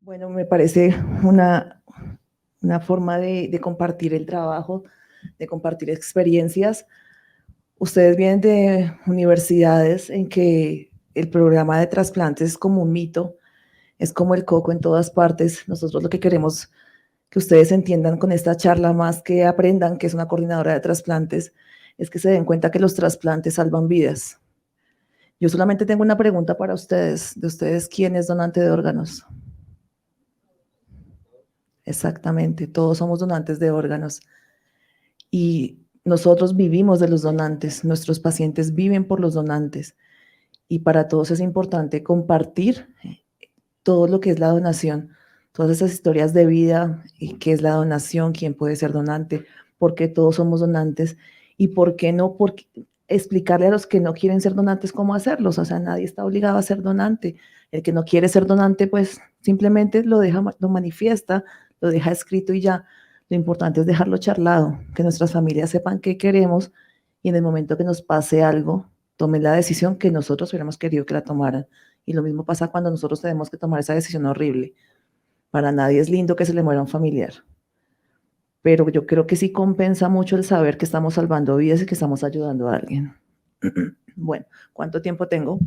Bueno, me parece una forma de compartir el trabajo, de compartir experiencias. Ustedes vienen de universidades en que el programa de trasplantes es como un mito, es como el coco en todas partes. Nosotros lo que queremos que ustedes entiendan con esta charla, más que aprendan que es una coordinadora de trasplantes, es que se den cuenta que los trasplantes salvan vidas. Yo solamente tengo una pregunta para ustedes. De ustedes, ¿quién es donante de órganos? Exactamente, todos somos donantes de órganos y nosotros vivimos de los donantes, nuestros pacientes viven por los donantes y para todos es importante compartir todo lo que es la donación, todas esas historias de vida, y qué es la donación, quién puede ser donante, por qué todos somos donantes y por qué no, porque explicarle a los que no quieren ser donantes cómo hacerlos, o sea, nadie está obligado a ser donante. El que no quiere ser donante, pues simplemente lo deja, lo manifiesta, lo deja escrito y ya. Lo importante es dejarlo charlado, que nuestras familias sepan qué queremos y en el momento que nos pase algo, tomen la decisión que nosotros hubiéramos querido que la tomaran. Y lo mismo pasa cuando nosotros tenemos que tomar esa decisión horrible. Para nadie es lindo que se le muera un familiar. Pero yo creo que sí compensa mucho el saber que estamos salvando vidas y que estamos ayudando a alguien. Bueno, ¿cuánto tiempo tengo?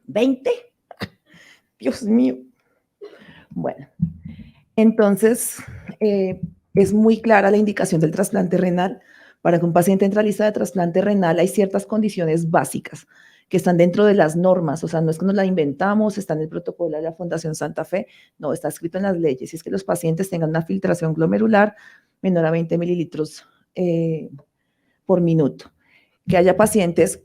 20. Dios mío. Bueno, entonces es muy clara la indicación del trasplante renal. Para que un paciente entre a lista de trasplante renal hay ciertas condiciones básicas que están dentro de las normas, o sea, no es que nos la inventamos, está en el protocolo de la Fundación Santa Fe, no, está escrito en las leyes, y es que los pacientes tengan una filtración glomerular menor a 20 mililitros por minuto, que haya pacientes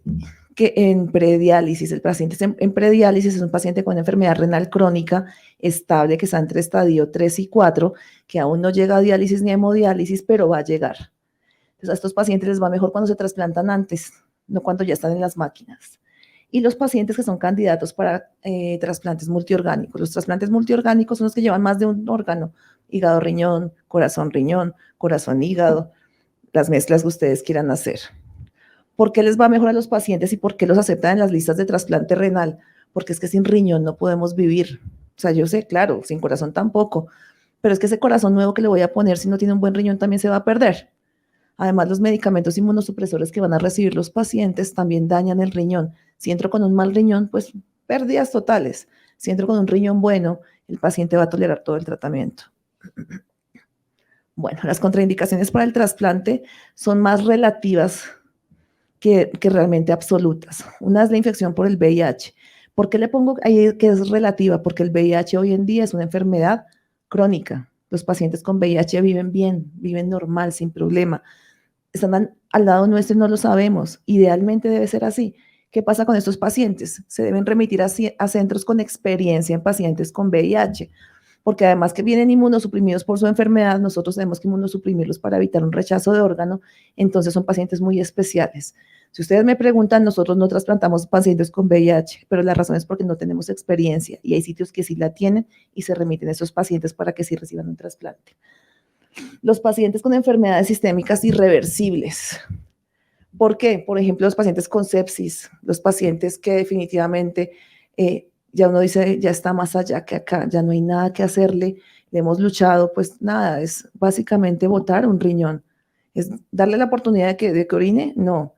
que en prediálisis, el paciente en prediálisis es un paciente con enfermedad renal crónica estable que está entre estadio 3 y 4, que aún no llega a diálisis ni a hemodiálisis, pero va a llegar. Entonces a estos pacientes les va mejor cuando se trasplantan antes, no cuando ya están en las máquinas. Y los pacientes que son candidatos para trasplantes multiorgánicos. Los trasplantes multiorgánicos son los que llevan más de un órgano, hígado, riñón, corazón, hígado, las mezclas que ustedes quieran hacer. ¿Por qué les va mejor a los pacientes y por qué los aceptan en las listas de trasplante renal? Porque es que sin riñón no podemos vivir. O sea, yo sé, claro, sin corazón tampoco, pero es que ese corazón nuevo que le voy a poner, si no tiene un buen riñón, también se va a perder. Además, los medicamentos inmunosupresores que van a recibir los pacientes también dañan el riñón. Si entro con un mal riñón, pues pérdidas totales. Si entro con un riñón bueno, el paciente va a tolerar todo el tratamiento. Bueno, las contraindicaciones para el trasplante son más relativas que realmente absolutas. Una es la infección por el VIH. ¿Por qué le pongo ahí que es relativa? Porque el VIH hoy en día es una enfermedad crónica. Los pacientes con VIH viven bien, viven normal, sin problema. Están al lado nuestro y no lo sabemos. Idealmente debe ser así. ¿Qué pasa con estos pacientes? Se deben remitir a centros con experiencia en pacientes con VIH, porque además que vienen inmunosuprimidos por su enfermedad, nosotros tenemos que inmunosuprimirlos para evitar un rechazo de órgano, entonces son pacientes muy especiales. Si ustedes me preguntan, nosotros no trasplantamos pacientes con VIH, pero la razón es porque no tenemos experiencia y hay sitios que sí la tienen y se remiten a esos pacientes para que sí reciban un trasplante. Los pacientes con enfermedades sistémicas irreversibles. ¿Por qué? Por ejemplo, los pacientes con sepsis, los pacientes que definitivamente ya uno dice, ya está más allá que acá, ya no hay nada que hacerle, le hemos luchado, pues nada, es básicamente botar un riñón. ¿Es darle la oportunidad de que orine? No.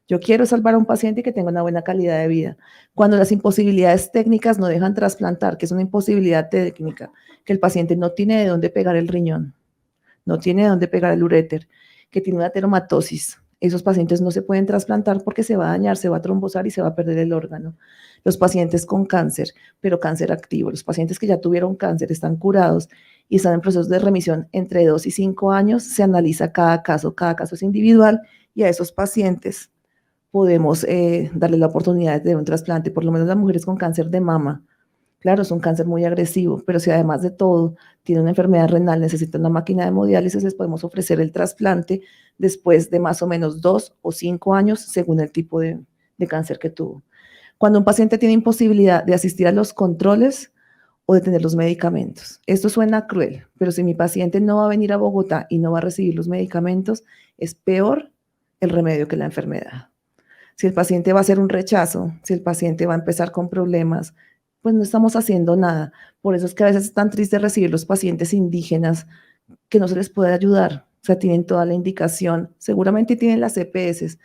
Yo quiero salvar a un paciente que tenga una buena calidad de vida. Cuando las imposibilidades técnicas no dejan trasplantar, que es una imposibilidad técnica, que el paciente no tiene de dónde pegar el riñón, no tiene de dónde pegar el uréter, que tiene una teromatosis. Esos pacientes no se pueden trasplantar porque se va a dañar, se va a trombosar y se va a perder el órgano. Los pacientes con cáncer, pero cáncer activo, los pacientes que ya tuvieron cáncer, están curados y están en proceso de remisión entre 2 y 5 años, se analiza cada caso es individual y a esos pacientes podemos darle la oportunidad de un trasplante, por lo menos las mujeres con cáncer de mama. Claro, es un cáncer muy agresivo, pero si además de todo tiene una enfermedad renal, necesita una máquina de hemodiálisis, les podemos ofrecer el trasplante después de más o menos 2 o 5 años, según el tipo de cáncer que tuvo. Cuando un paciente tiene imposibilidad de asistir a los controles o de tener los medicamentos. Esto suena cruel, pero si mi paciente no va a venir a Bogotá y no va a recibir los medicamentos, es peor el remedio que la enfermedad. Si el paciente va a hacer un rechazo, si el paciente va a empezar con problemas, pues no estamos haciendo nada. Por eso es que a veces es tan triste recibir los pacientes indígenas que no se les puede ayudar. O sea, tienen toda la indicación, seguramente tienen las EPS,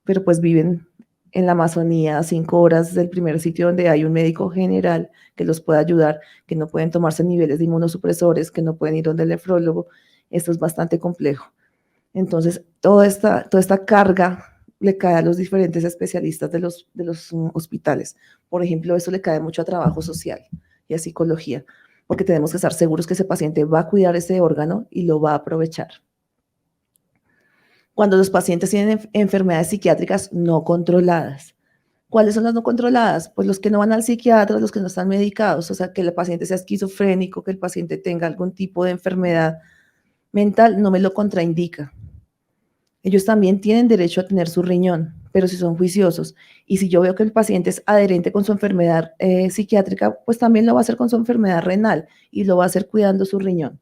pero pues viven en la Amazonía a 5 horas del primer sitio donde hay un médico general que los pueda ayudar, que no pueden tomarse niveles de inmunosupresores, que no pueden ir donde el nefrólogo. Esto es bastante complejo. Entonces, toda esta carga le cae a los diferentes especialistas de los hospitales. Por ejemplo, eso le cae mucho a trabajo social y a psicología, porque tenemos que estar seguros que ese paciente va a cuidar ese órgano y lo va a aprovechar. Cuando los pacientes tienen enfermedades psiquiátricas no controladas. ¿Cuáles son las no controladas? Pues los que no van al psiquiatra, los que no están medicados, o sea, que el paciente sea esquizofrénico, que el paciente tenga algún tipo de enfermedad mental, no me lo contraindica. Ellos también tienen derecho a tener su riñón, pero si son juiciosos. Y si yo veo que el paciente es adherente con su enfermedad psiquiátrica, pues también lo va a hacer con su enfermedad renal y lo va a hacer cuidando su riñón.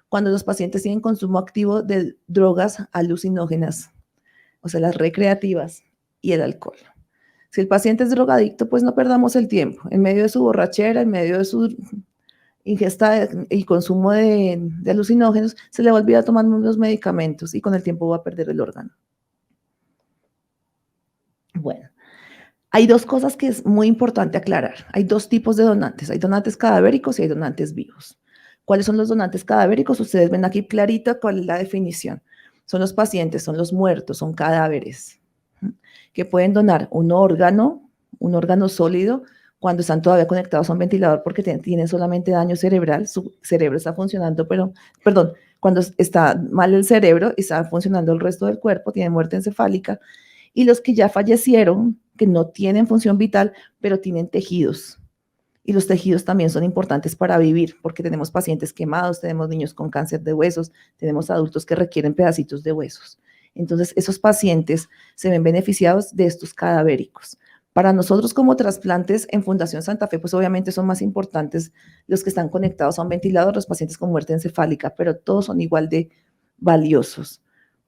Cuando los pacientes tienen consumo activo de drogas alucinógenas, o sea, las recreativas y el alcohol. Si el paciente es drogadicto, pues no perdamos el tiempo. En medio de su borrachera, en medio de su ingesta y consumo de alucinógenos, se le va a olvidar tomar unos medicamentos y con el tiempo va a perder el órgano. Bueno, hay dos cosas que es muy importante aclarar. Hay dos tipos de donantes. Hay donantes cadavéricos y hay donantes vivos. ¿Cuáles son los donantes cadavéricos? Ustedes ven aquí clarito cuál es la definición. Son los pacientes, son los muertos, son cadáveres que pueden donar un órgano sólido, cuando están todavía conectados a un ventilador porque tienen solamente daño cerebral, su cerebro está funcionando, pero, perdón, cuando está mal el cerebro y está funcionando el resto del cuerpo, tiene muerte encefálica, y los que ya fallecieron, que no tienen función vital, pero tienen tejidos. Y los tejidos también son importantes para vivir, porque tenemos pacientes quemados, tenemos niños con cáncer de huesos, tenemos adultos que requieren pedacitos de huesos. Entonces, esos pacientes se ven beneficiados de estos cadavéricos. Para nosotros como trasplantes en Fundación Santa Fe, pues obviamente son más importantes los que están conectados a un ventilador, los pacientes con muerte encefálica, pero todos son igual de valiosos,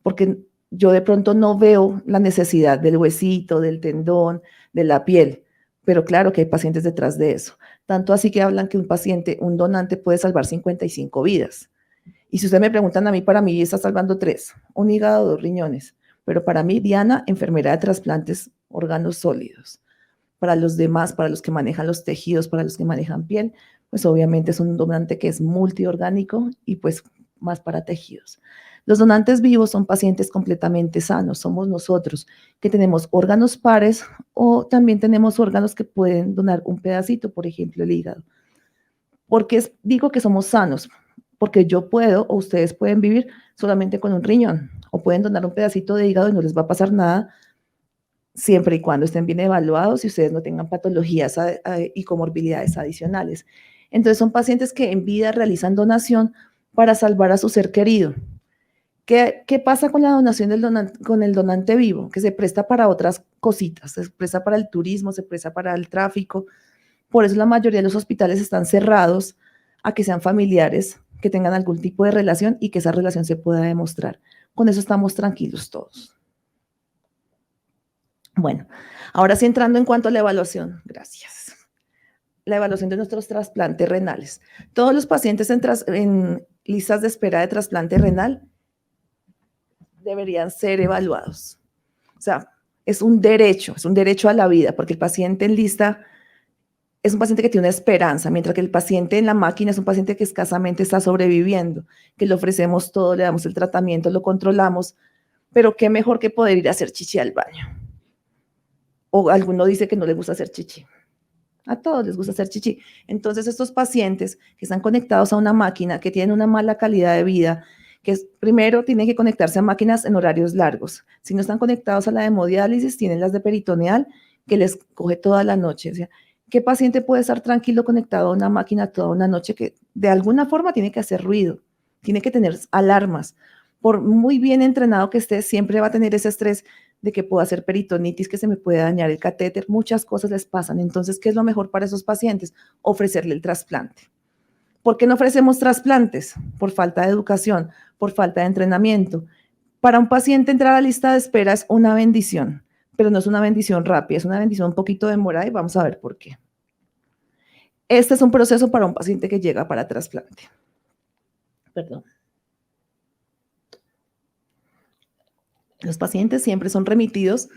porque yo de pronto no veo la necesidad del huesito, del tendón, de la piel, pero claro que hay pacientes detrás de eso. Tanto así que hablan que un donante puede salvar 55 vidas. Y si ustedes me preguntan a mí, para mí está salvando 3, un hígado, 2 riñones. Pero para mí, Diana, enfermera de trasplantes, órganos sólidos. Para los demás, para los que manejan los tejidos, para los que manejan piel, pues obviamente es un donante que es multiorgánico y pues más para tejidos. Los donantes vivos son pacientes completamente sanos, somos nosotros que tenemos órganos pares o también tenemos órganos que pueden donar un pedacito, por ejemplo, el hígado. ¿Por qué digo que somos sanos? Porque yo puedo o ustedes pueden vivir solamente con un riñón o pueden donar un pedacito de hígado y no les va a pasar nada siempre y cuando estén bien evaluados y ustedes no tengan patologías y comorbilidades adicionales. Entonces son pacientes que en vida realizan donación para salvar a su ser querido. ¿Qué pasa con la donación con el donante vivo? Que se presta para otras cositas, se presta para el turismo, se presta para el tráfico. Por eso la mayoría de los hospitales están cerrados a que sean familiares, que tengan algún tipo de relación y que esa relación se pueda demostrar. Con eso estamos tranquilos todos. Bueno, ahora sí entrando en cuanto a la evaluación, gracias. La evaluación de nuestros trasplantes renales. Todos los pacientes en listas de espera de trasplante renal deberían ser evaluados. O sea, es un derecho a la vida, porque el paciente en lista es un paciente que tiene una esperanza, mientras que el paciente en la máquina es un paciente que escasamente está sobreviviendo, que le ofrecemos todo, le damos el tratamiento, lo controlamos, pero qué mejor que poder ir a hacer chichi al baño. O alguno dice que no le gusta hacer chichi. A todos les gusta hacer chichi. Entonces, estos pacientes que están conectados a una máquina, que tienen una mala calidad de vida, primero tienen que conectarse a máquinas en horarios largos. Si no están conectados a la hemodiálisis, tienen las de peritoneal, que les coge toda la noche. O sea, ¿qué paciente puede estar tranquilo conectado a una máquina toda una noche que de alguna forma tiene que hacer ruido, tiene que tener alarmas? Por muy bien entrenado que esté, siempre va a tener ese estrés de que pueda hacer peritonitis, que se me puede dañar el catéter, muchas cosas les pasan. Entonces, ¿qué es lo mejor para esos pacientes? Ofrecerle el trasplante. ¿Por qué no ofrecemos trasplantes? Por falta de educación, por falta de entrenamiento. Para un paciente entrar a la lista de espera es una bendición, pero no es una bendición rápida, es una bendición un poquito demorada y vamos a ver por qué. Este es un proceso para un paciente que llega para trasplante. Perdón. Los pacientes siempre son remitidos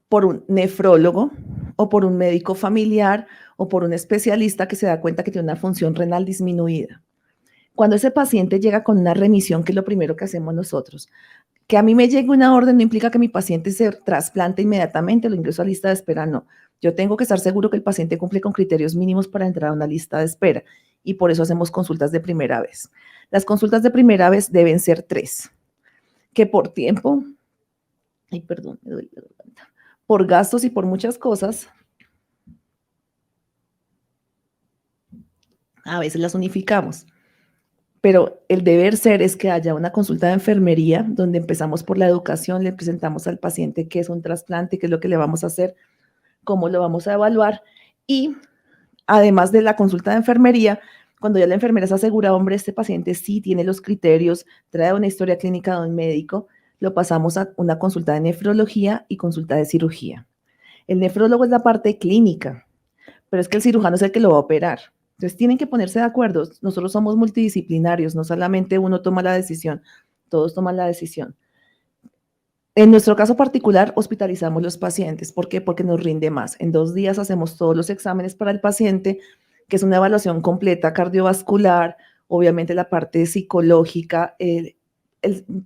por un nefrólogo o por un médico familiar o por un especialista que se da cuenta que tiene una función renal disminuida. Cuando ese paciente llega con una remisión, que es lo primero que hacemos nosotros, que a mí me llegue una orden no implica que mi paciente se trasplante inmediatamente, lo ingreso a lista de espera, no. Yo tengo que estar seguro que el paciente cumple con criterios mínimos para entrar a una lista de espera y por eso hacemos consultas de primera vez. Las consultas de primera vez deben ser 3, que por tiempo, ay, perdón, me duele la garganta, por gastos y por muchas cosas, a veces las unificamos. Pero el deber ser es que haya una consulta de enfermería donde empezamos por la educación, le presentamos al paciente qué es un trasplante, qué es lo que le vamos a hacer, cómo lo vamos a evaluar y además de la consulta de enfermería, cuando ya la enfermera se asegura, hombre, este paciente sí tiene los criterios, trae una historia clínica de un médico, lo pasamos a una consulta de nefrología y consulta de cirugía. El nefrólogo es la parte clínica, pero es que el cirujano es el que lo va a operar. Entonces tienen que ponerse de acuerdo. Nosotros somos multidisciplinarios, no solamente uno toma la decisión, todos toman la decisión. En nuestro caso particular, hospitalizamos los pacientes. ¿Por qué? Porque nos rinde más. En 2 días hacemos todos los exámenes para el paciente, que es una evaluación completa cardiovascular, obviamente la parte psicológica. El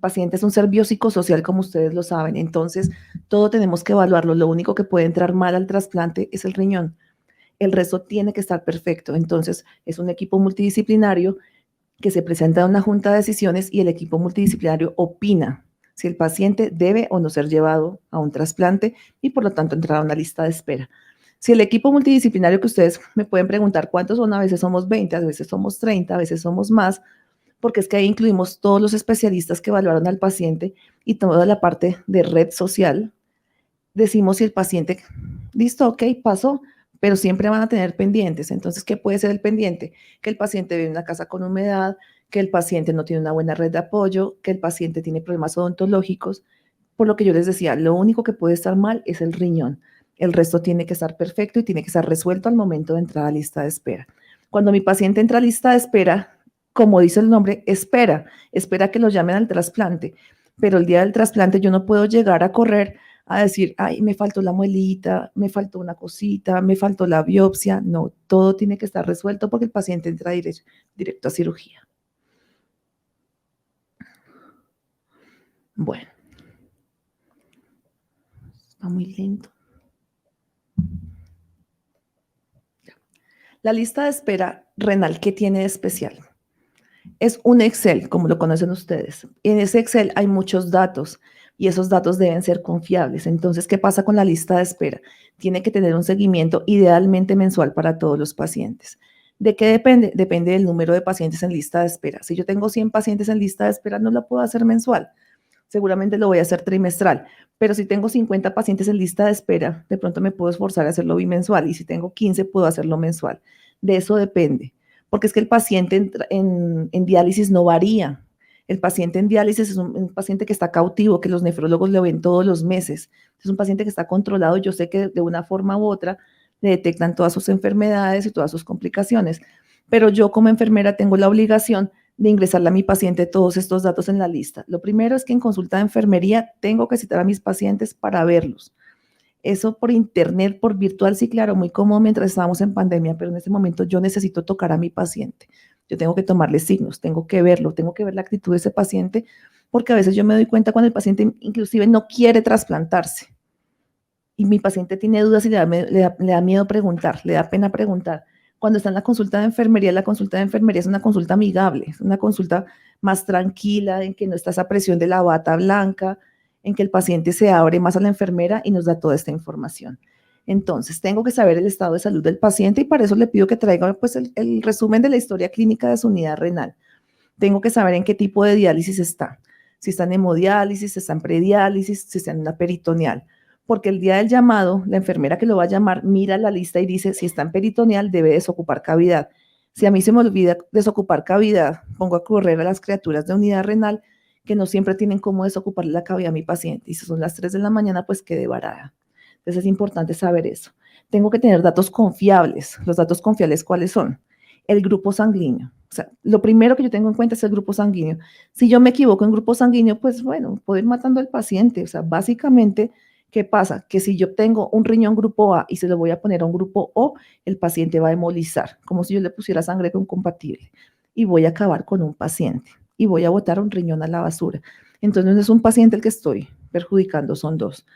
paciente es un ser biopsicosocial, como ustedes lo saben. Entonces, todo tenemos que evaluarlo. Lo único que puede entrar mal al trasplante es el riñón. El resto tiene que estar perfecto. Entonces, es un equipo multidisciplinario que se presenta a una junta de decisiones y el equipo multidisciplinario opina si el paciente debe o no ser llevado a un trasplante y por lo tanto entrar a una lista de espera. Si el equipo multidisciplinario que ustedes me pueden preguntar cuántos son, a veces somos 20, a veces somos 30, a veces somos más, porque es que ahí incluimos todos los especialistas que evaluaron al paciente y toda la parte de red social. Decimos si el paciente, listo, ok, pasó, pero siempre van a tener pendientes. Entonces, ¿qué puede ser el pendiente? Que el paciente vive en una casa con humedad, que el paciente no tiene una buena red de apoyo, que el paciente tiene problemas odontológicos. Por lo que yo les decía, lo único que puede estar mal es el riñón. El resto tiene que estar perfecto y tiene que estar resuelto al momento de entrar a lista de espera. Cuando mi paciente entra a lista de espera, como dice el nombre, espera que lo llamen al trasplante. Pero el día del trasplante yo no puedo llegar a correr a decir, ay, me faltó la muelita, me faltó una cosita, me faltó la biopsia. No, todo tiene que estar resuelto porque el paciente entra directo a cirugía. Bueno, va muy lento. La lista de espera renal, ¿qué tiene de especial? Es un Excel, como lo conocen ustedes. En ese Excel hay muchos datos y esos datos deben ser confiables. Entonces, ¿qué pasa con la lista de espera? Tiene que tener un seguimiento idealmente mensual para todos los pacientes. ¿De qué depende? Depende del número de pacientes en lista de espera. Si yo tengo 100 pacientes en lista de espera, no lo puedo hacer mensual. Seguramente lo voy a hacer trimestral. Pero si tengo 50 pacientes en lista de espera, de pronto me puedo esforzar a hacerlo bimensual. Y si tengo 15, puedo hacerlo mensual. De eso depende. Porque es que el paciente en diálisis no varía. El paciente en diálisis es un paciente que está cautivo, que los nefrólogos lo ven todos los meses. Es un paciente que está controlado. Yo sé que de una forma u otra le detectan todas sus enfermedades y todas sus complicaciones. Pero yo como enfermera tengo la obligación de ingresarle a mi paciente todos estos datos en la lista. Lo primero es que en consulta de enfermería tengo que citar a mis pacientes para verlos. Eso por internet, por virtual, sí, claro, muy cómodo mientras estábamos en pandemia, pero en este momento yo necesito tocar a mi paciente. Yo tengo que tomarle signos, tengo que verlo, tengo que ver la actitud de ese paciente, porque a veces yo me doy cuenta cuando el paciente inclusive no quiere trasplantarse y mi paciente tiene dudas y le da miedo preguntar, le da pena preguntar. Cuando está en la consulta de enfermería es una consulta amigable, es una consulta más tranquila, en que no está esa presión de la bata blanca, en que el paciente se abre más a la enfermera y nos da toda esta información. Entonces, tengo que saber el estado de salud del paciente y para eso le pido que traiga pues, el resumen de la historia clínica de su unidad renal. Tengo que saber en qué tipo de diálisis está, si está en hemodiálisis, si está en prediálisis, si está en una peritoneal. Porque el día del llamado, la enfermera que lo va a llamar mira la lista y dice, si está en peritoneal, debe desocupar cavidad. Si a mí se me olvida desocupar cavidad, pongo a correr a las criaturas de unidad renal que no siempre tienen cómo desocupar la cavidad a mi paciente. Y si son las 3 de la mañana, pues quede varada. Entonces es importante saber eso. Tengo que tener datos confiables. ¿Los datos confiables cuáles son? El grupo sanguíneo. O sea, lo primero que yo tengo en cuenta es el grupo sanguíneo. Si yo me equivoco en grupo sanguíneo, pues bueno, puedo ir matando al paciente. O sea, básicamente, ¿qué pasa? Que si yo tengo un riñón grupo A y se lo voy a poner a un grupo O, el paciente va a hemolizar, como si yo le pusiera sangre con compatible. Y voy a acabar con un paciente y voy a botar un riñón a la basura. Entonces no es un paciente el que estoy perjudicando, son dos.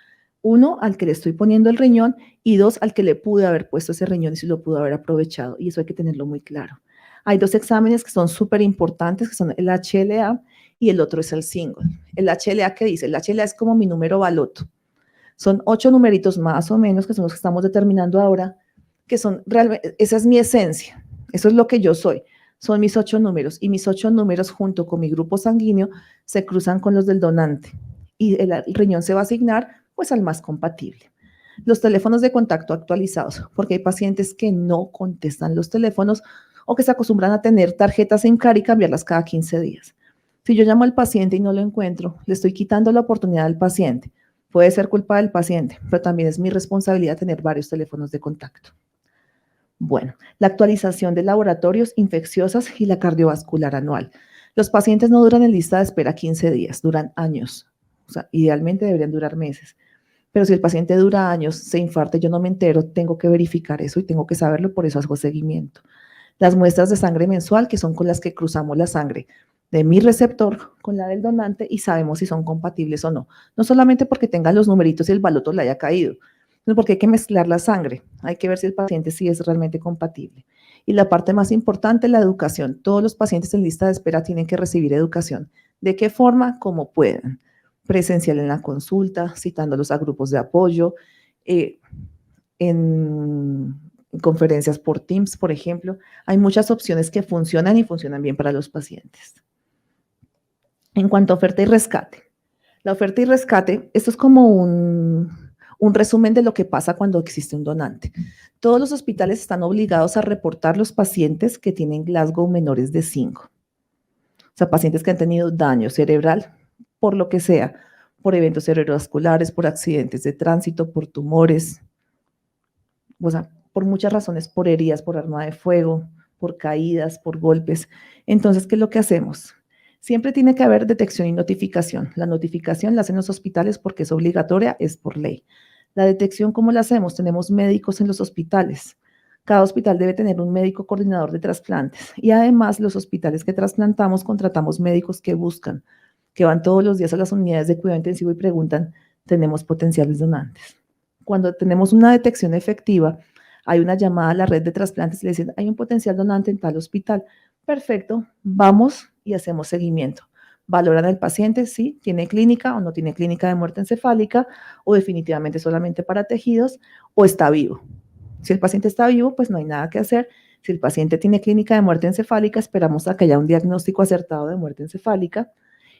Uno, al que le estoy poniendo el riñón, y dos, al que le pude haber puesto ese riñón y si lo pudo haber aprovechado. Y eso hay que tenerlo muy claro. Hay dos exámenes que son súper importantes, que son el HLA y el otro es el single. El HLA, ¿qué dice? El HLA es como mi número baloto. Son 8 numeritos más o menos, que son los que estamos determinando ahora, que son realmente, esa es mi esencia, eso es lo que yo soy. Son mis 8 números y mis 8 números junto con mi grupo sanguíneo se cruzan con los del donante y el riñón se va a asignar pues al más compatible. Los teléfonos de contacto actualizados, porque hay pacientes que no contestan los teléfonos o que se acostumbran a tener tarjetas en cara y cambiarlas cada 15 días. Si yo llamo al paciente y no lo encuentro, le estoy quitando la oportunidad al paciente. Puede ser culpa del paciente, pero también es mi responsabilidad tener varios teléfonos de contacto. Bueno, la actualización de laboratorios infecciosas y la cardiovascular anual. Los pacientes no duran en lista de espera 15 días, duran años. O sea, idealmente deberían durar meses. Pero si el paciente dura años, se infarta y yo no me entero, tengo que verificar eso y tengo que saberlo, por eso hago seguimiento. Las muestras de sangre mensual, que son con las que cruzamos la sangre de mi receptor con la del donante y sabemos si son compatibles o no. No solamente porque tengan los numeritos y el baloto le haya caído, sino porque hay que mezclar la sangre. Hay que ver si el paciente sí es realmente compatible. Y la parte más importante, la educación. Todos los pacientes en lista de espera tienen que recibir educación. ¿De qué forma? Como puedan. Presencial en la consulta, citándolos a grupos de apoyo, en conferencias por Teams, por ejemplo. Hay muchas opciones que funcionan y funcionan bien para los pacientes. En cuanto a oferta y rescate. La oferta y rescate, esto es como un resumen de lo que pasa cuando existe un donante. Todos los hospitales están obligados a reportar los pacientes que tienen Glasgow menores de 5. O sea, pacientes que han tenido daño cerebral, por lo que sea, por eventos cerebrovasculares, por accidentes de tránsito, por tumores, o sea, por muchas razones, por heridas, por arma de fuego, por caídas, por golpes. Entonces, ¿qué es lo que hacemos? Siempre tiene que haber detección y notificación. La notificación la hacen los hospitales porque es obligatoria, es por ley. La detección, ¿cómo la hacemos? Tenemos médicos en los hospitales. Cada hospital debe tener un médico coordinador de trasplantes. Y además, los hospitales que trasplantamos contratamos médicos que buscan, que van todos los días a las unidades de cuidado intensivo y preguntan, ¿tenemos potenciales donantes? Cuando tenemos una detección efectiva, hay una llamada a la red de trasplantes y le dicen, hay un potencial donante en tal hospital. Perfecto, vamos y hacemos seguimiento. Valoran al paciente si tiene clínica o no tiene clínica de muerte encefálica o definitivamente solamente para tejidos o está vivo. Si el paciente está vivo, pues no hay nada que hacer. Si el paciente tiene clínica de muerte encefálica, esperamos a que haya un diagnóstico acertado de muerte encefálica.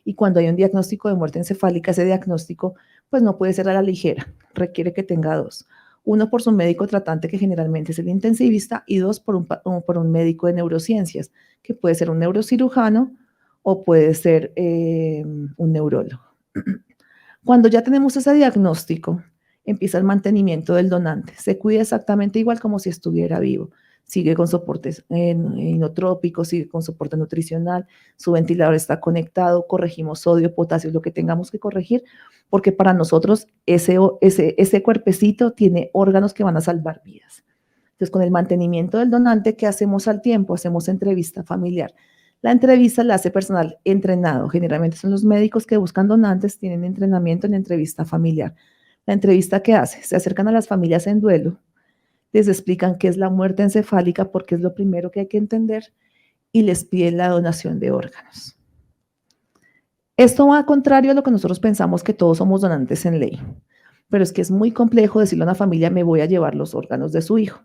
Y cuando hay un diagnóstico de muerte encefálica, ese diagnóstico pues no puede ser a la ligera, requiere que tenga dos. Uno por su médico tratante, que generalmente es el intensivista, y dos por un médico de neurociencias, que puede ser un neurocirujano o puede ser un neurólogo. Cuando ya tenemos ese diagnóstico, empieza el mantenimiento del donante. Se cuida exactamente igual como si estuviera vivo. Sigue con soportes inotrópicos, sigue con soporte nutricional, su ventilador está conectado, corregimos sodio, potasio, lo que tengamos que corregir, porque para nosotros ese cuerpecito tiene órganos que van a salvar vidas. Entonces, con el mantenimiento del donante, ¿qué hacemos al tiempo? Hacemos entrevista familiar. La entrevista la hace personal entrenado. Generalmente son los médicos que buscan donantes, tienen entrenamiento en entrevista familiar. La entrevista que hace, se acercan a las familias en duelo, les explican qué es la muerte encefálica, porque es lo primero que hay que entender, y les piden la donación de órganos. Esto va contrario a lo que nosotros pensamos, que todos somos donantes en ley, pero es que es muy complejo decirle a una familia, me voy a llevar los órganos de su hijo.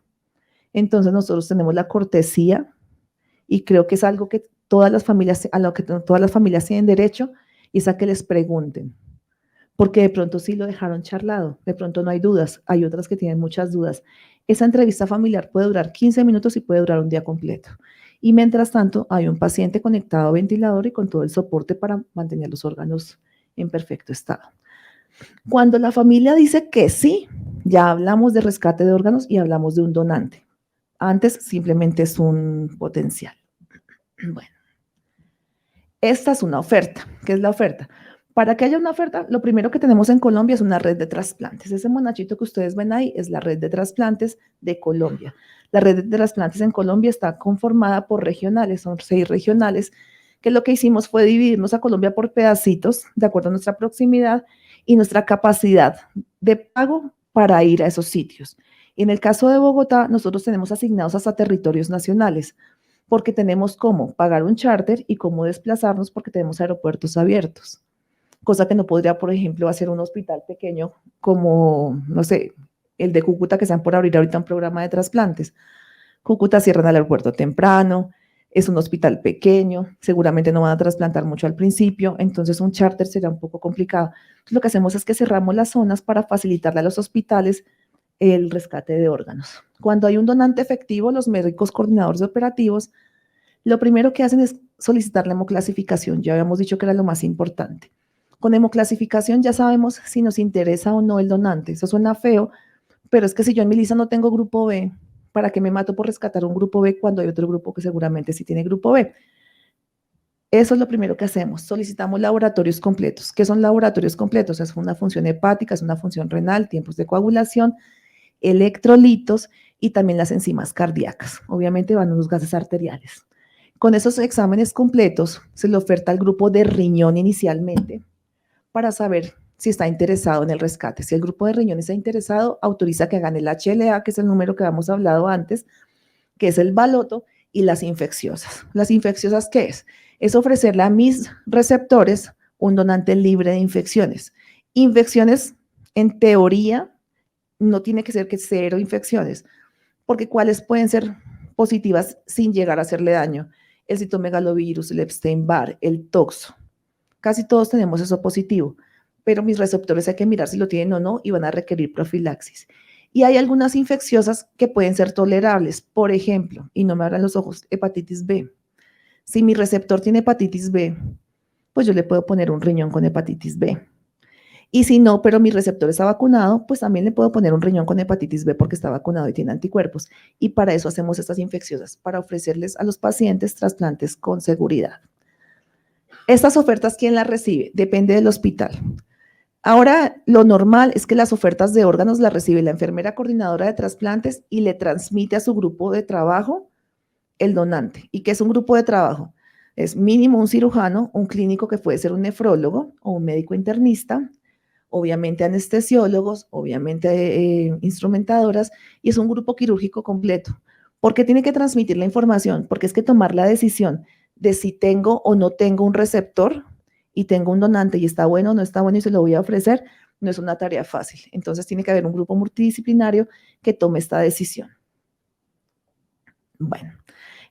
Entonces nosotros tenemos la cortesía, y creo que es algo que todas las familias, a lo que todas las familias tienen derecho, y es a que les pregunten, porque de pronto sí lo dejaron charlado, de pronto no hay dudas, hay otras que tienen muchas dudas. Esa entrevista familiar puede durar 15 minutos y puede durar un día completo. Y mientras tanto, hay un paciente conectado a ventilador y con todo el soporte para mantener los órganos en perfecto estado. Cuando la familia dice que sí, Ya hablamos de rescate de órganos y hablamos de un donante. Antes simplemente es un potencial. Bueno, esta es una oferta. ¿Qué es la oferta? Para que haya una oferta, lo primero que tenemos en Colombia es una red de trasplantes. Ese monachito que ustedes ven ahí es la red de trasplantes de Colombia. La red de trasplantes en Colombia está conformada por regionales, son 6 regionales, que lo que hicimos fue dividirnos a Colombia por pedacitos, de acuerdo a nuestra proximidad y nuestra capacidad de pago para ir a esos sitios. Y en el caso de Bogotá, nosotros tenemos asignados hasta territorios nacionales, porque tenemos cómo pagar un charter y cómo desplazarnos porque tenemos aeropuertos abiertos. Cosa que no podría, por ejemplo, hacer un hospital pequeño como, no sé, el de Cúcuta, que están por abrir ahorita un programa de trasplantes. Cúcuta cierran el aeropuerto temprano, es un hospital pequeño, seguramente no van a trasplantar mucho al principio, entonces un charter será un poco complicado. Entonces, lo que hacemos es que cerramos las zonas para facilitarle a los hospitales el rescate de órganos. Cuando hay un donante efectivo, los médicos coordinadores operativos, lo primero que hacen es solicitar la hemoclasificación. Ya habíamos dicho que era lo más importante. Con hemoclasificación ya sabemos si nos interesa o no el donante. Eso suena feo, pero es que si yo en mi lista no tengo grupo B, ¿para qué me mato por rescatar un grupo B cuando hay otro grupo que seguramente sí tiene grupo B? Eso es lo primero que hacemos. Solicitamos laboratorios completos. ¿Qué son laboratorios completos? Es una función hepática, es una función renal, tiempos de coagulación, electrolitos y también las enzimas cardíacas. Obviamente van los gases arteriales. Con esos exámenes completos se le oferta al grupo de riñón inicialmente para saber si está interesado en el rescate. Si el grupo de riñón está interesado, autoriza que hagan el HLA, que es el número que habíamos hablado antes, que es el baloto, y las infecciosas. ¿Las infecciosas qué es? Es ofrecerle a mis receptores un donante libre de infecciones. Infecciones, en teoría, no tiene que ser que 0 infecciones, porque cuáles pueden ser positivas sin llegar a hacerle daño. El citomegalovirus, el Epstein-Barr, el toxo. Casi todos tenemos eso positivo, pero mis receptores hay que mirar si lo tienen o no y van a requerir profilaxis. Y hay algunas infecciosas que pueden ser tolerables, por ejemplo, y no me abran los ojos, hepatitis B. Si mi receptor tiene hepatitis B, pues yo le puedo poner un riñón con hepatitis B. Y si no, pero mi receptor está vacunado, pues también le puedo poner un riñón con hepatitis B porque está vacunado y tiene anticuerpos. Y para eso hacemos estas infecciosas, para ofrecerles a los pacientes trasplantes con seguridad. Estas ofertas, ¿quién las recibe? Depende del hospital. Ahora, lo normal es que las ofertas de órganos las recibe la enfermera coordinadora de trasplantes y le transmite a su grupo de trabajo el donante. ¿Y qué es un grupo de trabajo? Es mínimo un cirujano, un clínico que puede ser un nefrólogo o un médico internista, obviamente anestesiólogos, obviamente instrumentadoras, y es un grupo quirúrgico completo. ¿Por qué tiene que transmitir la información? Porque es que tomar la decisión de si tengo o no tengo un receptor y tengo un donante y está bueno o no está bueno y se lo voy a ofrecer, no es una tarea fácil. Entonces tiene que haber un grupo multidisciplinario que tome esta decisión. Bueno,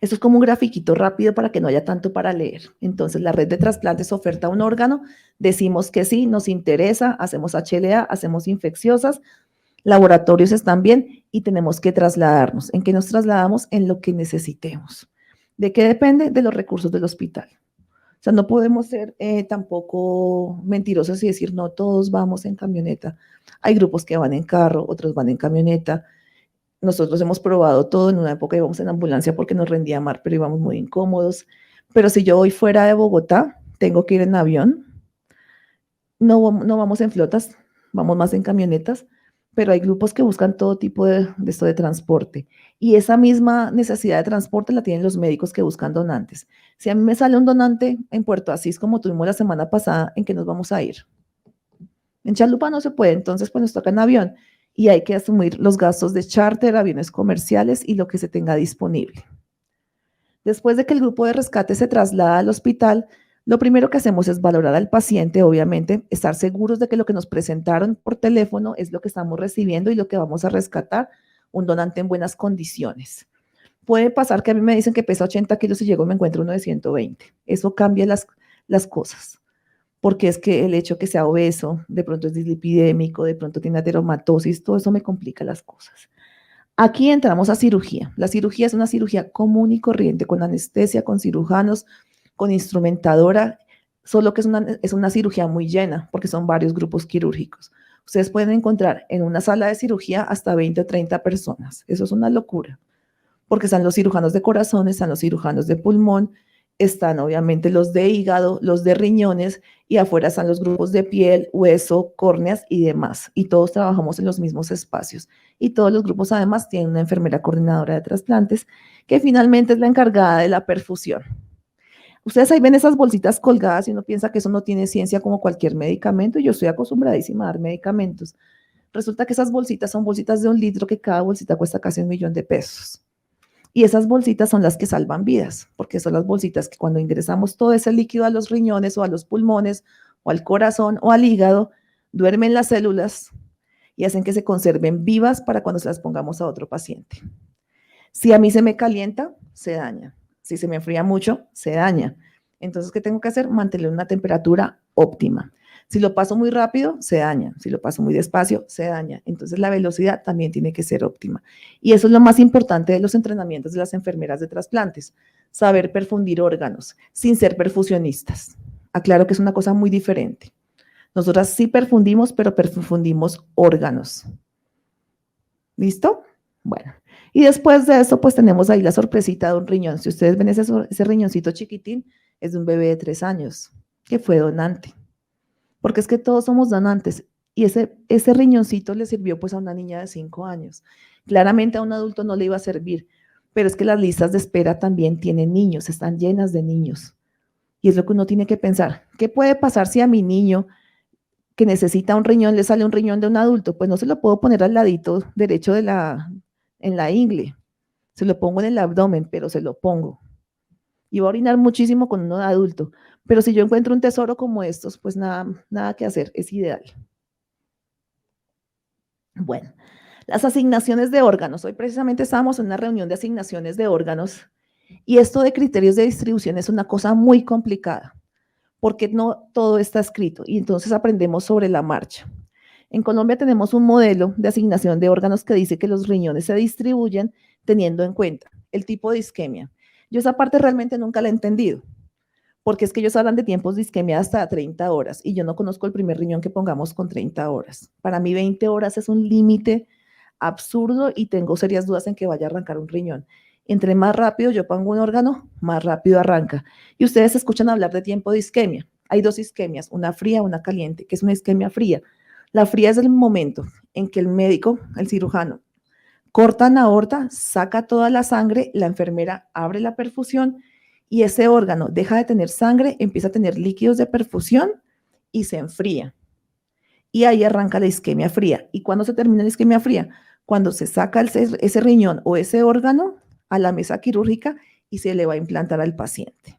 esto es como un grafiquito rápido para que no haya tanto para leer. Entonces, la red de trasplantes oferta un órgano, decimos que sí, nos interesa, hacemos HLA, hacemos infecciosas, laboratorios están bien y tenemos que trasladarnos. ¿En qué nos trasladamos? En lo que necesitemos. ¿De qué depende? De los recursos del hospital. O sea, no podemos ser tampoco mentirosos y decir, no, todos vamos en camioneta. Hay grupos que van en carro, otros van en camioneta. Nosotros hemos probado todo, en una época íbamos en ambulancia porque nos rendía mal, pero íbamos muy incómodos. Pero si yo voy fuera de Bogotá, tengo que ir en avión, no vamos en flotas, vamos más en camionetas, pero hay grupos que buscan todo tipo de esto de transporte. Y esa misma necesidad de transporte la tienen los médicos que buscan donantes. Si a mí me sale un donante en Puerto Asís, como tuvimos la semana pasada, ¿en qué nos vamos a ir? En Chalupa no se puede, entonces pues nos toca en avión y hay que asumir los gastos de charter, aviones comerciales y lo que se tenga disponible. Después de que el grupo de rescate se traslada al hospital, lo primero que hacemos es valorar al paciente, obviamente, estar seguros de que lo que nos presentaron por teléfono es lo que estamos recibiendo y lo que vamos a rescatar, un donante en buenas condiciones. Puede pasar que a mí me dicen que pesa 80 kilos y llego y me encuentro uno de 120. Eso cambia las cosas, porque es que el hecho que sea obeso, de pronto es dislipidémico, de pronto tiene ateromatosis, todo eso me complica las cosas. Aquí entramos a cirugía. La cirugía es una cirugía común y corriente, con anestesia, con cirujanos, con instrumentadora, solo que es una cirugía muy llena, porque son varios grupos quirúrgicos. Ustedes pueden encontrar en una sala de cirugía hasta 20 o 30 personas. Eso es una locura, porque están los cirujanos de corazón, están los cirujanos de pulmón, están obviamente los de hígado, los de riñones, y afuera están los grupos de piel, hueso, córneas y demás. Y todos trabajamos en los mismos espacios. Y todos los grupos además tienen una enfermera coordinadora de trasplantes que finalmente es la encargada de la perfusión. Ustedes ahí ven esas bolsitas colgadas y uno piensa que eso no tiene ciencia como cualquier medicamento. Yo estoy acostumbradísima a dar medicamentos. Resulta que esas bolsitas son bolsitas de 1 litro, que cada bolsita cuesta casi $1.000.000. Y esas bolsitas son las que salvan vidas, porque son las bolsitas que cuando ingresamos todo ese líquido a los riñones o a los pulmones o al corazón o al hígado, duermen las células y hacen que se conserven vivas para cuando se las pongamos a otro paciente. Si a mí se me calienta, se daña. Si se me enfría mucho, se daña. Entonces, ¿qué tengo que hacer? Mantener una temperatura óptima. Si lo paso muy rápido, se daña. Si lo paso muy despacio, se daña. Entonces, la velocidad también tiene que ser óptima. Y eso es lo más importante de los entrenamientos de las enfermeras de trasplantes. Saber perfundir órganos sin ser perfusionistas. Aclaro que es una cosa muy diferente. Nosotras sí perfundimos, pero perfundimos órganos. ¿Listo? Bueno. Y después de eso, pues tenemos ahí la sorpresita de un riñón. Si ustedes ven ese riñoncito chiquitín, es de un bebé de 3 años, que fue donante. Porque es que todos somos donantes. Y ese riñoncito le sirvió pues a una niña de 5 años. Claramente a un adulto no le iba a servir, pero es que las listas de espera también tienen niños, están llenas de niños. Y es lo que uno tiene que pensar. ¿Qué puede pasar si a mi niño que necesita un riñón le sale un riñón de un adulto? Pues no se lo puedo poner al ladito derecho en la ingle. Se lo pongo en el abdomen, pero se lo pongo. Y va a orinar muchísimo con uno de adulto. Pero si yo encuentro un tesoro como estos, pues nada que hacer, es ideal. Bueno, las asignaciones de órganos. Hoy precisamente estábamos en una reunión de asignaciones de órganos y esto de criterios de distribución es una cosa muy complicada porque no todo está escrito y entonces aprendemos sobre la marcha. En Colombia tenemos un modelo de asignación de órganos que dice que los riñones se distribuyen teniendo en cuenta el tipo de isquemia. Yo esa parte realmente nunca la he entendido, porque es que ellos hablan de tiempos de isquemia hasta 30 horas y yo no conozco el primer riñón que pongamos con 30 horas. Para mí 20 horas es un límite absurdo y tengo serias dudas en que vaya a arrancar un riñón. Entre más rápido yo pongo un órgano, más rápido arranca. Y ustedes escuchan hablar de tiempo de isquemia. Hay 2 isquemias, una fría, una caliente, que es una isquemia fría. La fría es el momento en que el médico, el cirujano, corta la aorta, saca toda la sangre, la enfermera abre la perfusión y ese órgano deja de tener sangre, empieza a tener líquidos de perfusión y se enfría. Y ahí arranca la isquemia fría. ¿Y cuándo se termina la isquemia fría? Cuando se saca ese riñón o ese órgano a la mesa quirúrgica y se le va a implantar al paciente.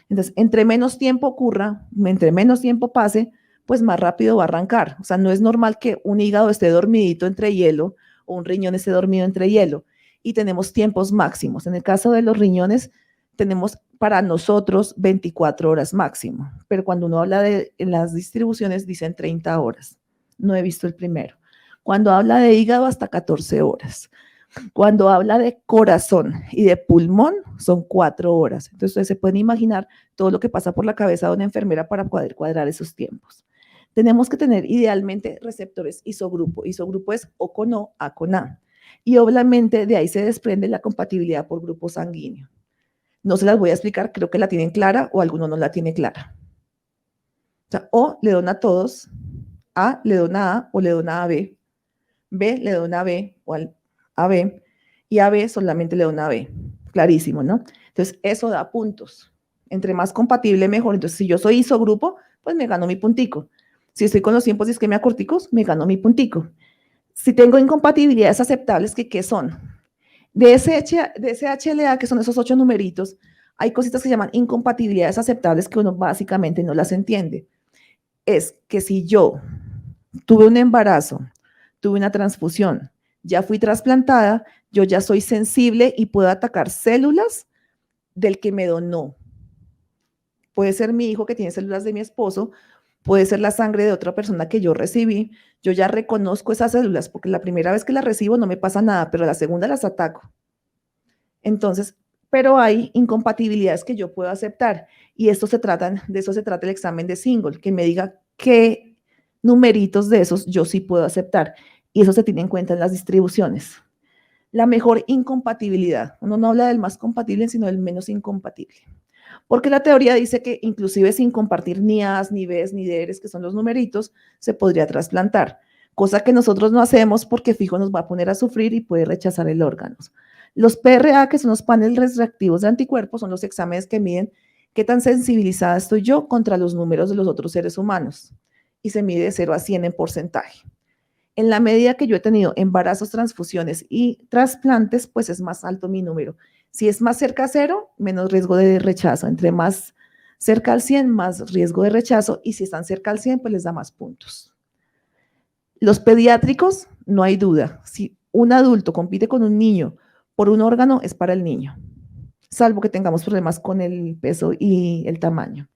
Entonces, entre menos tiempo ocurra, entre menos tiempo pase, pues más rápido va a arrancar. O sea, no es normal que un hígado esté dormidito entre hielo o un riñón esté dormido entre hielo. Y tenemos tiempos máximos. En el caso de los riñones, tenemos para nosotros 24 horas máximo. Pero cuando uno habla de en las distribuciones, dicen 30 horas. No he visto el primero. Cuando habla de hígado, hasta 14 horas. Cuando habla de corazón y de pulmón, son 4 horas. Entonces, ustedes se pueden imaginar todo lo que pasa por la cabeza de una enfermera para poder cuadrar esos tiempos. Tenemos que tener idealmente receptores isogrupo. Isogrupo es O con O, A con A. Y obviamente de ahí se desprende la compatibilidad por grupo sanguíneo. No se las voy a explicar, creo que la tienen clara o alguno no la tiene clara. O sea, O le dona a todos, A le dona A o le dona a B, B le dona a B o al AB y AB solamente le dona a B. Clarísimo, ¿no? Entonces, eso da puntos. Entre más compatible, mejor. Entonces, si yo soy isogrupo, pues me gano mi puntico. Si estoy con los tiempos de isquemia corticos, me gano mi puntico. Si tengo incompatibilidades aceptables, ¿qué son? De ese HLA, que son esos 8 numeritos, hay cositas que se llaman incompatibilidades aceptables que uno básicamente no las entiende. Es que si yo tuve un embarazo, tuve una transfusión, ya fui trasplantada, yo ya soy sensible y puedo atacar células del que me donó. Puede ser mi hijo que tiene células de mi esposo, puede ser la sangre de otra persona que yo recibí. Yo ya reconozco esas células porque la primera vez que las recibo no me pasa nada, pero la segunda las ataco. Entonces, pero hay incompatibilidades que yo puedo aceptar y de eso se trata el examen de Single, que me diga qué numeritos de esos yo sí puedo aceptar. Y eso se tiene en cuenta en las distribuciones. La mejor incompatibilidad. Uno no habla del más compatible, sino del menos incompatible. Porque la teoría dice que inclusive sin compartir ni A's, ni B's, ni D's, que son los numeritos, se podría trasplantar. Cosa que nosotros no hacemos porque fijo nos va a poner a sufrir y puede rechazar el órgano. Los PRA, que son los paneles reactivos de anticuerpos, son los exámenes que miden qué tan sensibilizada estoy yo contra los números de los otros seres humanos. Y se mide de 0 a 100 en porcentaje. En la medida que yo he tenido embarazos, transfusiones y trasplantes, pues es más alto mi número. Si es más cerca a 0, menos riesgo de rechazo. Entre más cerca al 100, más riesgo de rechazo. Y si están cerca al 100, pues les da más puntos. Los pediátricos, no hay duda. Si un adulto compite con un niño por un órgano, es para el niño, salvo que tengamos problemas con el peso y el tamaño.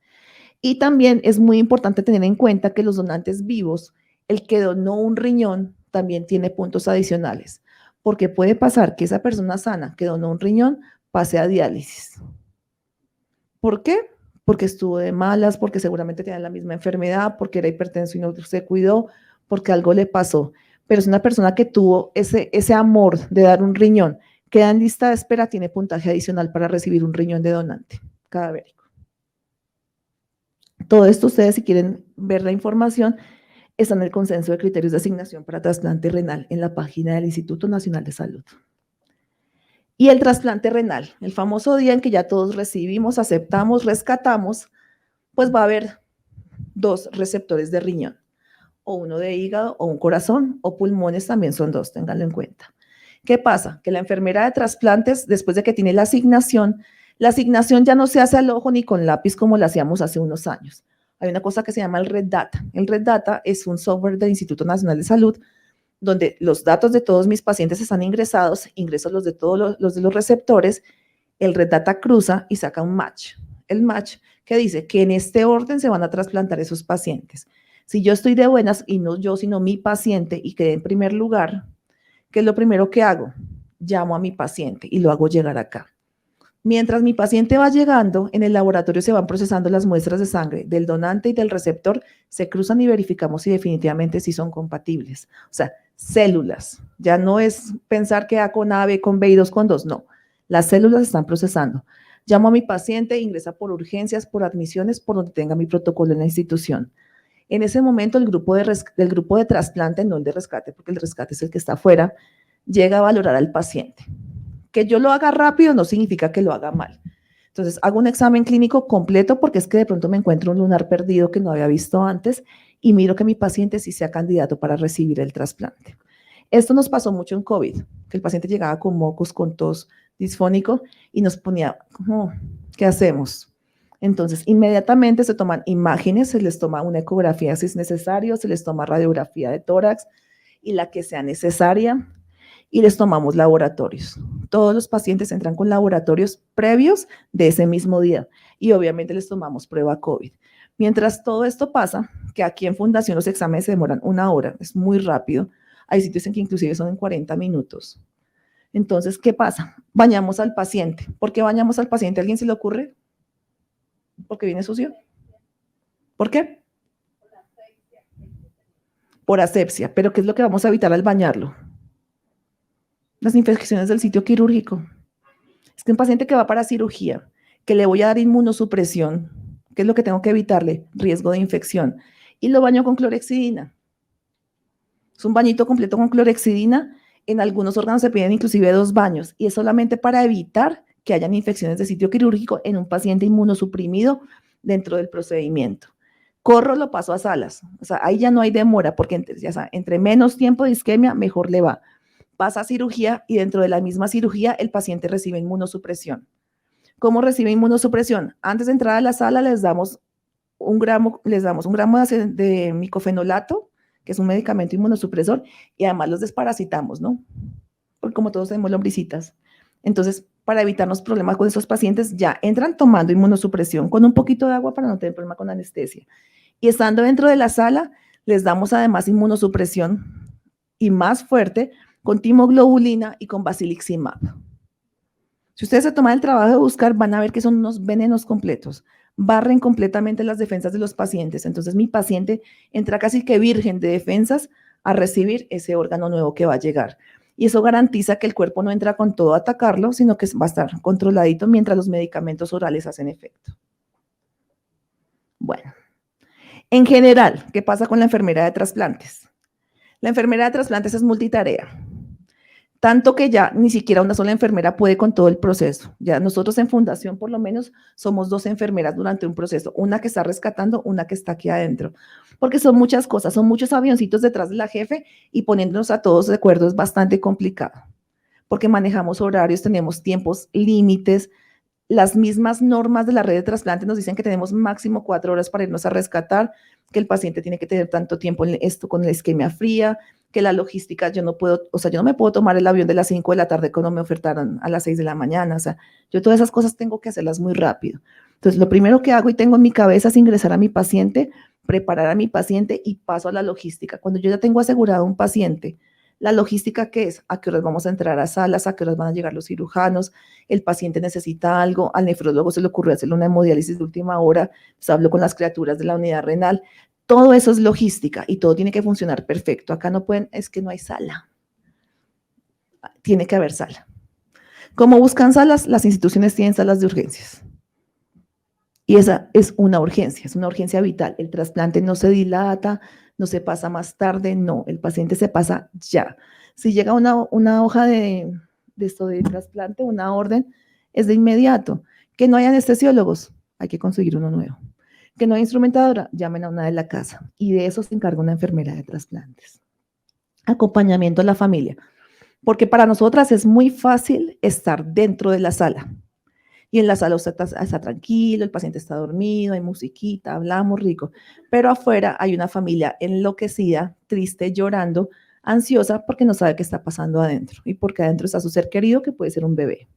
Y también es muy importante tener en cuenta que los donantes vivos, el que donó un riñón, también tiene puntos adicionales, porque puede pasar que esa persona sana que donó un riñón pase a diálisis. ¿Por qué? Porque estuvo de malas, porque seguramente tenía la misma enfermedad, porque era hipertenso y no se cuidó, porque algo le pasó. Pero es una persona que tuvo ese amor de dar un riñón, queda en lista de espera, tiene puntaje adicional para recibir un riñón de donante cadavérico. Todo esto ustedes, si quieren ver la información, está en el consenso de criterios de asignación para trasplante renal en la página del Instituto Nacional de Salud. Y el trasplante renal, el famoso día en que ya todos recibimos, aceptamos, rescatamos, pues va a haber 2 receptores de riñón, o uno de hígado, o un corazón, o pulmones también son 2, ténganlo en cuenta. ¿Qué pasa? Que la enfermera de trasplantes, después de que tiene la asignación ya no se hace al ojo ni con lápiz como la hacíamos hace unos años. Hay una cosa que se llama el Red Data. El Red Data es un software del Instituto Nacional de Salud donde los datos de todos mis pacientes están ingresados, ingreso los de todos los de los receptores, el Red Data cruza y saca un match. El match que dice que en este orden se van a trasplantar esos pacientes. Si yo estoy de buenas, y no yo, sino mi paciente, y quedé en primer lugar, ¿qué es lo primero que hago? Llamo a mi paciente y lo hago llegar acá. Mientras mi paciente va llegando, en el laboratorio se van procesando las muestras de sangre del donante y del receptor, se cruzan y verificamos si definitivamente sí son compatibles. O sea, células. Ya no es pensar que A con A, B con B y 2 con 2, no. Las células están procesando. Llamo a mi paciente, ingresa por urgencias, por admisiones, por donde tenga mi protocolo en la institución. En ese momento, el grupo de trasplante, no el de rescate, porque el rescate es el que está afuera, llega a valorar al paciente. Que yo lo haga rápido no significa que lo haga mal. Entonces, hago un examen clínico completo porque es que de pronto me encuentro un lunar perdido que no había visto antes y miro que mi paciente sí sea candidato para recibir el trasplante. Esto nos pasó mucho en COVID, que el paciente llegaba con mocos, con tos disfónico y nos ponía, ¿qué hacemos? Entonces, inmediatamente se toman imágenes, se les toma una ecografía si es necesario, se les toma radiografía de tórax y la que sea necesaria, y les tomamos laboratorios. Todos los pacientes entran con laboratorios previos de ese mismo día y obviamente les tomamos prueba COVID. Mientras todo esto pasa, que aquí en Fundación los exámenes se demoran 1 hora, es muy rápido. Hay sitios en que inclusive son en 40 minutos. Entonces, ¿qué pasa? Bañamos al paciente. ¿Por qué bañamos al paciente? ¿A alguien se le ocurre? ¿Porque viene sucio? ¿Por qué? Por asepsia. ¿Pero qué es lo que vamos a evitar al bañarlo? Las infecciones del sitio quirúrgico. Es que un paciente que va para cirugía, que le voy a dar inmunosupresión, ¿qué es lo que tengo que evitarle? Riesgo de infección. Y lo baño con clorexidina. Es un bañito completo con clorexidina. En algunos órganos se piden inclusive 2 baños y es solamente para evitar que hayan infecciones de sitio quirúrgico en un paciente inmunosuprimido dentro del procedimiento. Corro, lo paso a salas. O sea, ahí ya no hay demora porque entre menos tiempo de isquemia, mejor le va. Pasa a cirugía y dentro de la misma cirugía el paciente recibe inmunosupresión. ¿Cómo recibe inmunosupresión? Antes de entrar a la sala les damos un gramo de micofenolato, que es un medicamento inmunosupresor, y además los desparasitamos, ¿no? Porque como todos tenemos lombricitas. Entonces, para evitarnos problemas con esos pacientes, ya entran tomando inmunosupresión con un poquito de agua para no tener problema con anestesia. Y estando dentro de la sala, les damos además inmunosupresión y más fuerte con timoglobulina y con basiliximab. Si ustedes se toman el trabajo de buscar, van a ver que son unos venenos completos. barren completamente las defensas de los pacientes. Entonces mi paciente entra casi que virgen de defensas a recibir ese órgano nuevo que va a llegar. Y eso garantiza que el cuerpo no entra con todo a atacarlo, sino que va a estar controladito mientras los medicamentos orales hacen efecto. Bueno, en general, ¿qué pasa con la enfermera de trasplantes? La enfermera de trasplantes es multitarea. Tanto que ya ni siquiera una sola enfermera puede con todo el proceso. Ya nosotros en fundación por lo menos somos 2 enfermeras durante un proceso, una que está rescatando, una que está aquí adentro, porque son muchas cosas, son muchos avioncitos detrás de la jefe y poniéndonos a todos de acuerdo es bastante complicado, porque manejamos horarios, tenemos tiempos límites, las mismas normas de la red de trasplante nos dicen que tenemos máximo 4 horas para irnos a rescatar, que el paciente tiene que tener tanto tiempo en esto con la isquemia fría, que la logística, yo no puedo, o sea, yo no me puedo tomar el avión de las 5 de la tarde cuando me ofertaron a las 6 de la mañana, o sea, yo todas esas cosas tengo que hacerlas muy rápido. Entonces, lo primero que hago y tengo en mi cabeza es ingresar a mi paciente, preparar a mi paciente y paso a la logística. Cuando yo ya tengo asegurado un paciente, la logística, ¿qué es? ¿A qué horas vamos a entrar a salas? ¿A qué horas van a llegar los cirujanos? El paciente necesita algo, al nefrólogo se le ocurrió hacerle una hemodiálisis de última hora, pues hablo con las criaturas de la unidad renal. Todo eso es logística y todo tiene que funcionar perfecto. Acá no pueden, es que no hay sala. Tiene que haber sala. ¿Cómo buscan salas? Las instituciones tienen salas de urgencias. Y esa es una urgencia vital. El trasplante no se dilata, no se pasa más tarde, no, el paciente se pasa ya. Si llega una hoja de esto de trasplante, una orden, es de inmediato. Que no hay anestesiólogos, hay que conseguir uno nuevo. Que no hay instrumentadora, llamen a una de la casa. Y de eso se encarga una enfermera de trasplantes. Acompañamiento a la familia. Porque para nosotras es muy fácil estar dentro de la sala. Y en la sala usted está tranquilo, el paciente está dormido, hay musiquita, hablamos rico. Pero afuera hay una familia enloquecida, triste, llorando, ansiosa porque no sabe qué está pasando adentro. Y porque adentro está su ser querido, que puede ser un bebé.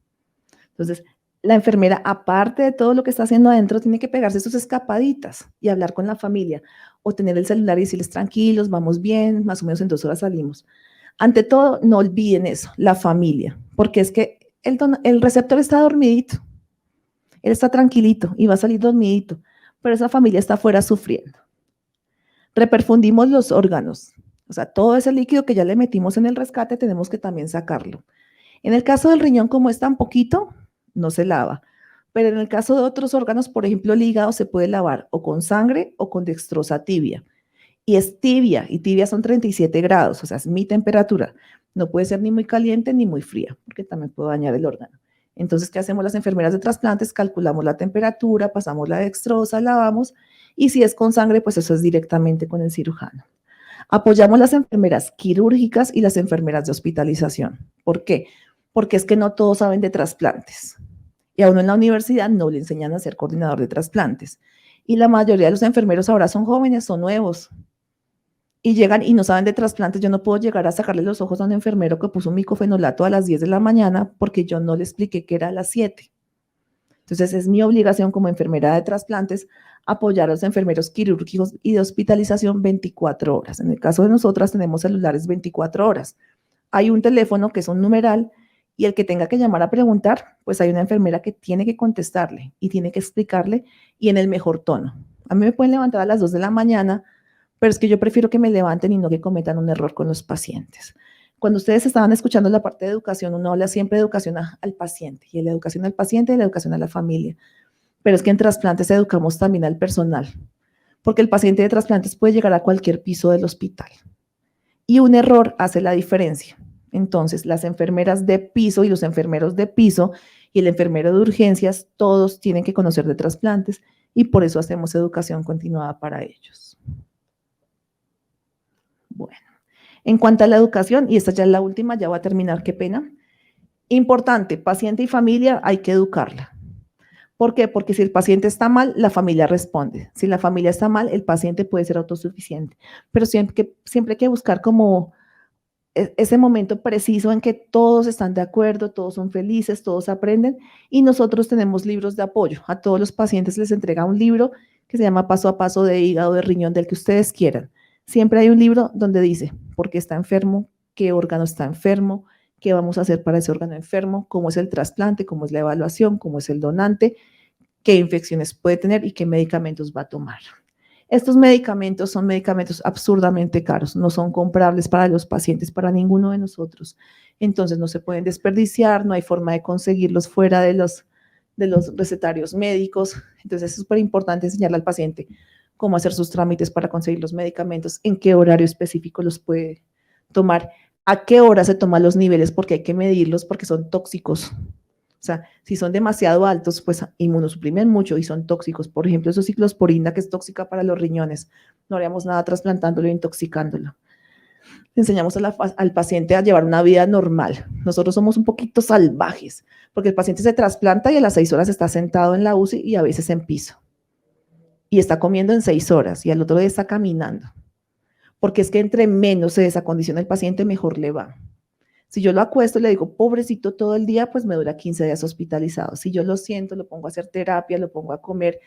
Entonces, la enfermera, aparte de todo lo que está haciendo adentro, tiene que pegarse sus escapaditas y hablar con la familia o tener el celular y decirles tranquilos, vamos bien, más o menos en 2 horas salimos. Ante todo, no olviden eso, la familia, porque es que el receptor está dormidito, él está tranquilito y va a salir dormidito, pero esa familia está afuera sufriendo. Reperfundimos los órganos, o sea, todo ese líquido que ya le metimos en el rescate tenemos que también sacarlo. En el caso del riñón, como es tan poquito, no se lava. Pero en el caso de otros órganos, por ejemplo, el hígado se puede lavar o con sangre o con dextrosa tibia. Y es tibia, y tibia son 37 grados, o sea, es mi temperatura. No puede ser ni muy caliente ni muy fría, porque también puedo dañar el órgano. Entonces, ¿qué hacemos las enfermeras de trasplantes? Calculamos la temperatura, pasamos la dextrosa, lavamos, y si es con sangre, pues eso es directamente con el cirujano. Apoyamos las enfermeras quirúrgicas y las enfermeras de hospitalización. ¿Por qué? Porque es que no todos saben de trasplantes. Y a uno en la universidad no le enseñan a ser coordinador de trasplantes. Y la mayoría de los enfermeros ahora son jóvenes, son nuevos. Y llegan y no saben de trasplantes. Yo no puedo llegar a sacarle los ojos a un enfermero que puso un micofenolato a las 10 de la mañana porque yo no le expliqué que era a las 7. Entonces es mi obligación como enfermera de trasplantes apoyar a los enfermeros quirúrgicos y de hospitalización 24 horas. En el caso de nosotras tenemos celulares 24 horas. Hay un teléfono que es un numeral y el que tenga que llamar a preguntar, pues hay una enfermera que tiene que contestarle y tiene que explicarle y en el mejor tono. A mí me pueden levantar a las 2 de la mañana, pero es que yo prefiero que me levanten y no que cometan un error con los pacientes. Cuando ustedes estaban escuchando la parte de educación, uno habla siempre de educación al paciente, y la educación al paciente y la educación a la familia. Pero es que en trasplantes educamos también al personal, porque el paciente de trasplantes puede llegar a cualquier piso del hospital. Y un error hace la diferencia. Entonces, las enfermeras de piso y los enfermeros de piso y el enfermero de urgencias, todos tienen que conocer de trasplantes y por eso hacemos educación continuada para ellos. Bueno, en cuanto a la educación, y esta ya es la última, ya voy a terminar, qué pena. Importante, paciente y familia hay que educarla. ¿Por qué? Porque si el paciente está mal, la familia responde. Si la familia está mal, el paciente puede ser autosuficiente. Pero siempre hay que buscar como ese momento preciso en que todos están de acuerdo, todos son felices, todos aprenden y nosotros tenemos libros de apoyo. A todos los pacientes les entrega un libro que se llama Paso a Paso de hígado, de riñón, del que ustedes quieran. Siempre hay un libro donde dice por qué está enfermo, qué órgano está enfermo, qué vamos a hacer para ese órgano enfermo, cómo es el trasplante, cómo es la evaluación, cómo es el donante, qué infecciones puede tener y qué medicamentos va a tomar. Estos medicamentos son medicamentos absurdamente caros, no son comprables para los pacientes, para ninguno de nosotros. Entonces no se pueden desperdiciar, no hay forma de conseguirlos fuera de los recetarios médicos. Entonces es súper importante enseñarle al paciente cómo hacer sus trámites para conseguir los medicamentos, en qué horario específico los puede tomar, a qué hora se toman los niveles, porque hay que medirlos porque son tóxicos. O sea, si son demasiado altos, pues inmunosuprimen mucho y son tóxicos. Por ejemplo, esos ciclosporina, que es tóxica para los riñones. No haríamos nada trasplantándolo e intoxicándolo. Enseñamos al paciente a llevar una vida normal. Nosotros somos un poquito salvajes, porque el paciente se trasplanta y a las 6 horas está sentado en la UCI y a veces en piso. Y está comiendo en 6 horas y al otro día está caminando. Porque es que entre menos se desacondiciona el paciente, mejor le va. Si yo lo acuesto y le digo, pobrecito todo el día, pues me dura 15 días hospitalizado. Si yo lo siento, lo pongo a hacer terapia, lo pongo a comer,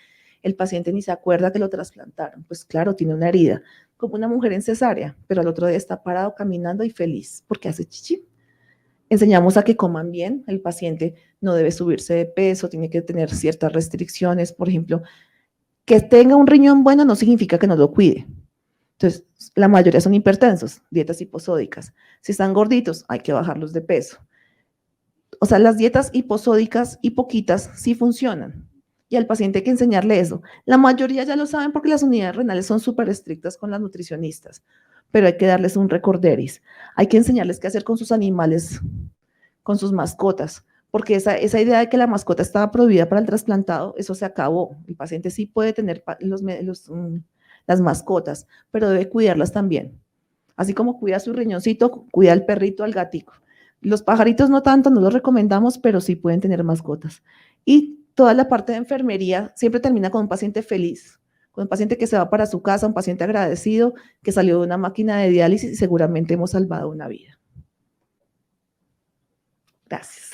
el paciente ni se acuerda que lo trasplantaron. Pues claro, tiene una herida, como una mujer en cesárea, pero al otro día está parado, caminando y feliz, porque hace chichi. Enseñamos a que coman bien, el paciente no debe subirse de peso, tiene que tener ciertas restricciones, por ejemplo, que tenga un riñón bueno no significa que no lo cuide. Entonces, la mayoría son hipertensos, dietas hiposódicas. Si están gorditos, hay que bajarlos de peso. O sea, las dietas hiposódicas y poquitas sí funcionan. Y al paciente hay que enseñarle eso. La mayoría ya lo saben porque las unidades renales son súper estrictas con las nutricionistas, pero hay que darles un recorderis. Hay que enseñarles qué hacer con sus animales, con sus mascotas, porque esa idea de que la mascota estaba prohibida para el trasplantado, eso se acabó. El paciente sí puede tener las mascotas, pero debe cuidarlas también. Así como cuida su riñoncito, cuida al perrito, al gatico. Los pajaritos no tanto, no los recomendamos, pero sí pueden tener mascotas. Y toda la parte de enfermería siempre termina con un paciente feliz, con un paciente que se va para su casa, un paciente agradecido, que salió de una máquina de diálisis y seguramente hemos salvado una vida. Gracias.